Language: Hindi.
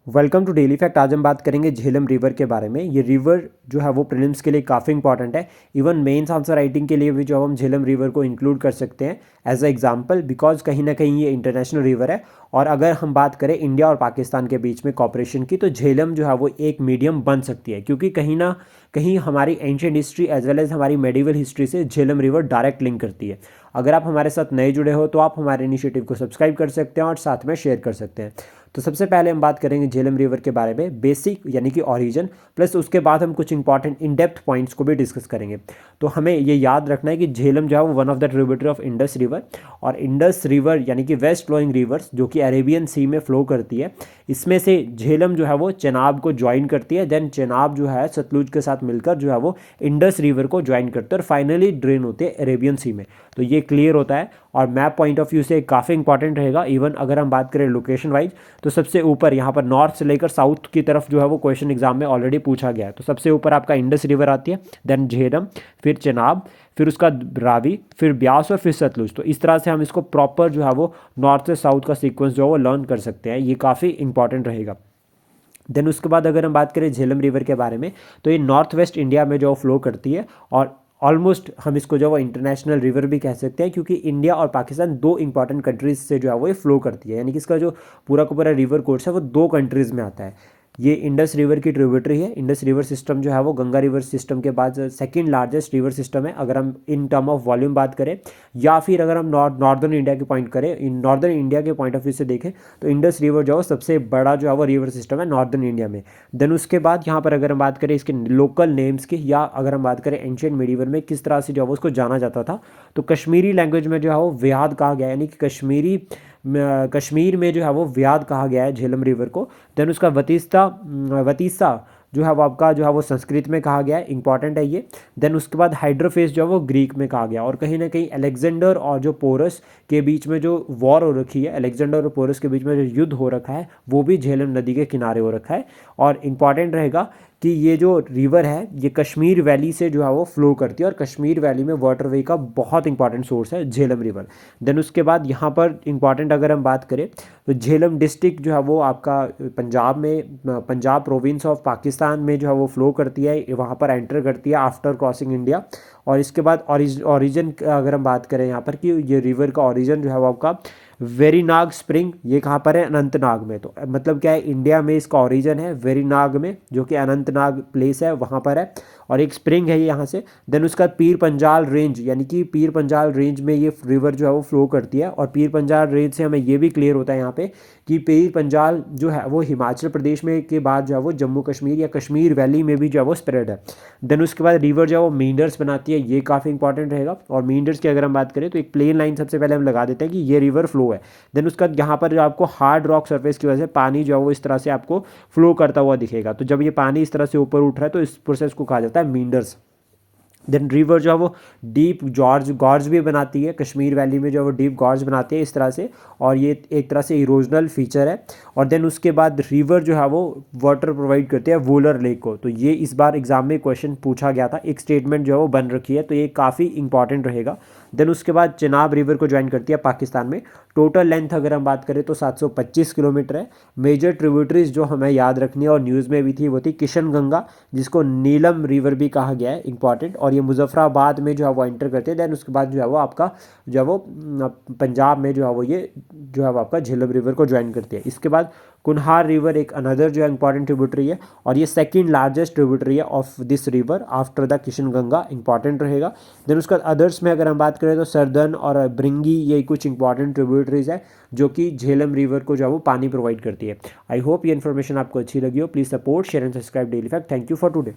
Welcome to daily fact. आज हम बात करेंगे झेलम रिवर के बारे में। ये रिवर जो है वो प्रीलिम्स के लिए काफ़ी इंपॉर्टेंट है। इवन मेंस आंसर राइटिंग के लिए भी जो हम झेलम रिवर को इंक्लूड कर सकते हैं एज अ एग्जांपल, बिकॉज कहीं ना कहीं ये इंटरनेशनल रिवर है। और अगर हम बात करें इंडिया और पाकिस्तान के बीच में कॉपरेशन की, तो झेलम जो है वो एक मीडियम बन सकती है, क्योंकि कहीं ना कहीं हमारी ancient history as well as हमारी मेडिवल हिस्ट्री से झेलम रिवर डायरेक्ट लिंक करती है। अगर आप हमारे साथ नए जुड़े हो तो आप हमारे इनिशिएटिव को सब्सक्राइब कर सकते हैं और साथ में शेयर कर सकते हैं। तो सबसे पहले हम बात करेंगे झेलम रिवर के बारे में, बेसिक यानी कि ओरिजिन, प्लस उसके बाद हम कुछ इंपॉर्टेंट इन डेप्थ पॉइंट्स को भी डिस्कस करेंगे। तो हमें ये याद रखना है कि झेलम जो है वो one of the tributary of Indus river, और इंडस रिवर यानी कि वेस्ट फ्लोइंग रिवर्स जो कि अरेबियन सी में फ्लो करती है, इसमें से झेलम जो है वो चेनाब को ज्वाइन करती है। देन चेनाब जो है सतलुज के साथ मिलकर जो है वो इंडस रिवर को ज्वाइन करते हैं और फाइनली ड्रेन होते हैं अरेबियन सी में। तो ये क्लियर होता है और मैप पॉइंट ऑफ व्यू से काफ़ी इंपॉर्टेंट रहेगा। इवन अगर हम बात करें लोकेशन वाइज, तो सबसे ऊपर यहाँ पर नॉर्थ से लेकर साउथ की तरफ जो है वो क्वेश्चन एग्जाम में ऑलरेडी पूछा गया है। तो सबसे ऊपर आपका इंडस रिवर आती है, देन झेलम, फिर चेनाब, फिर उसका रावी, फिर ब्यास और फिर सतलुज। तो इस तरह से हम इसको प्रॉपर जो है वो नॉर्थ से साउथ का सीक्वेंस जो है वो लर्न कर सकते हैं। ये काफ़ी इंपॉर्टेंट रहेगा। देन उसके बाद अगर हम बात करें झेलम रिवर के बारे में, तो ये नॉर्थ वेस्ट इंडिया में जो फ्लो करती है और ऑलमोस्ट हम इसको जो वो इंटरनेशनल रिवर भी कह सकते हैं, क्योंकि इंडिया और पाकिस्तान दो इंपॉर्टेंट कंट्रीज से जो है वो ये फ्लो करती है। यानी कि इसका जो पूरा का पूरा रिवर कोर्स है वो दो कंट्रीज़ में आता है। ये इंडस रिवर की ट्रिब्यूटरी है। इंडस रिवर सिस्टम जो है वो गंगा रिवर सिस्टम के बाद सेकंड लार्जेस्ट रिवर सिस्टम है अगर हम इन टर्म ऑफ वॉल्यूम बात करें, या फिर अगर हम नॉर्दर्न इंडिया के पॉइंट करें, इन नॉर्दर्न इंडिया के पॉइंट ऑफ व्यू से देखें तो इंडस रिवर जो है सबसे बड़ा जो है वो रिवर सिस्टम है नॉर्दर्न इंडिया में। देन उसके बाद यहाँ पर अगर हम बात करें इसके लोकल नेम्स की, या अगर हम बात करें एंशियंट मिडीवर में किस तरह से जो है वो उसको जाना जाता था, तो कश्मीरी लैंग्वेज में जो है वो व्याद कहा गया है, यानी कि कश्मीर में जो है वो व्याद कहा गया है झेलम रिवर को। देन उसका वतीसा जो है वो आपका जो है वो संस्कृत में कहा गया है, इंपॉर्टेंट है ये। देन उसके बाद हाइड्रोफेस जो है वो ग्रीक में कहा गया। और कहीं ना कहीं अलेक्जेंडर और जो पोरस के बीच में जो वॉर हो रखी है, अलेक्जेंडर और पोरस के बीच में जो युद्ध हो रखा है, वो भी झेलम नदी के किनारे हो रखा है। और इंपॉर्टेंट रहेगा कि ये जो रिवर है ये कश्मीर वैली से जो है वो फ्लो करती है, और कश्मीर वैली में वाटरवे का बहुत इंपॉर्टेंट सोर्स है झेलम रिवर। देन उसके बाद यहाँ पर इंपॉर्टेंट अगर हम बात करें तो झेलम डिस्ट्रिक्ट जो है वो आपका पंजाब में, पंजाब प्रोविंस ऑफ पाकिस्तान में जो है वो फ्लो करती है, वहाँ पर एंटर करती है आफ्टर क्रॉसिंग इंडिया। और इसके बाद ओरिजिन अगर हम बात करें यहाँ पर कि ये रिवर का ओरिजिन जो है वो आपका वेरीनाग स्प्रिंग, ये कहाँ पर है, अनंतनाग में। तो मतलब क्या है, इंडिया में इसका ओरिजिन है वेरीनाग में, जो कि अनंतनाग प्लेस है वहाँ पर है, और एक स्प्रिंग है ये यहाँ से। देन उसका पीर पंजाल रेंज, यानी कि पीर पंजाल रेंज में ये रिवर जो है वो फ्लो करती है। और पीर पंजाल रेंज से हमें ये भी क्लियर होता है यहाँ पे कि पीर पंजाल जो है वो हिमाचल प्रदेश में के बाद जो है वो जम्मू कश्मीर या कश्मीर वैली में भी जो है वो स्प्रेड है। देन उसके बाद रिवर जो है वो मींडर्स बनाती है, ये काफ़ी इंपॉर्टेंट रहेगा। और मींडर्स की अगर हम बात करें तो एक प्लेन लाइन सबसे पहले हम लगा देते हैं कि ये रिवर फ्लो है। देन उसका यहाँ पर जो आपको हार्ड रॉक सरफेस की वजह से पानी जो है वो इस तरह से आपको फ्लो करता हुआ दिखेगा। तो जब ये पानी इस तरह से ऊपर उठ रहा है तो इस प्रोसेस को कहा जाता है मींडर्स। देन रिवर जो है वो डीप गॉर्ज भी बनाती है, कश्मीर वैली में जो है वो डीप गॉर्ज बनाती है इस तरह से, और ये एक तरह से इरोजनल फीचर है। और देन उसके बाद रिवर जो है वो वाटर प्रोवाइड करती है वूलर लेक को। तो ये इस बार एग्जाम में क्वेश्चन पूछा गया था, एक स्टेटमेंट जो है वो बन रखी है, तो ये काफ़ी इंपॉर्टेंट रहेगा। देन उसके बाद चेनाब रिवर को ज्वाइन करती है पाकिस्तान में। टोटल लेंथ अगर हम बात करें तो 725 किलोमीटर है। मेजर ट्रिब्यूटरीज जो हमें याद रखनी है और न्यूज़ में भी थी वो थी किशन गंगा, जिसको नीलम रिवर भी कहा गया है, इंपॉर्टेंट। और ये मुजफ्फराबाद में जो है वो एंटर करते हैं। देन उसके बाद जो है वो आपका जो है वो पंजाब में जो है वो ये जो है वो आपका झेलम रिवर को ज्वाइन करती है। इसके बाद कुनहार रिवर एक अनदर जो है इंपॉर्टेंट ट्रिब्यूटरी है, और ये सेकंड लार्जेस्ट ट्रिब्यूटरी है of this river after the Kishan Ganga, important रहेगा। देन उसका अदर्स में अगर हम बात करें तो सरदन और ब्रिंगी, ये कुछ इंपॉर्टेंट ट्रिब्यूटरीज है जो कि झेलम रिवर को जो है वो पानी प्रोवाइड करती है। आई होप ये इन्फॉर्मेशन आपको अच्छी लगी हो। Please support, share and subscribe daily fact. Thank you for today.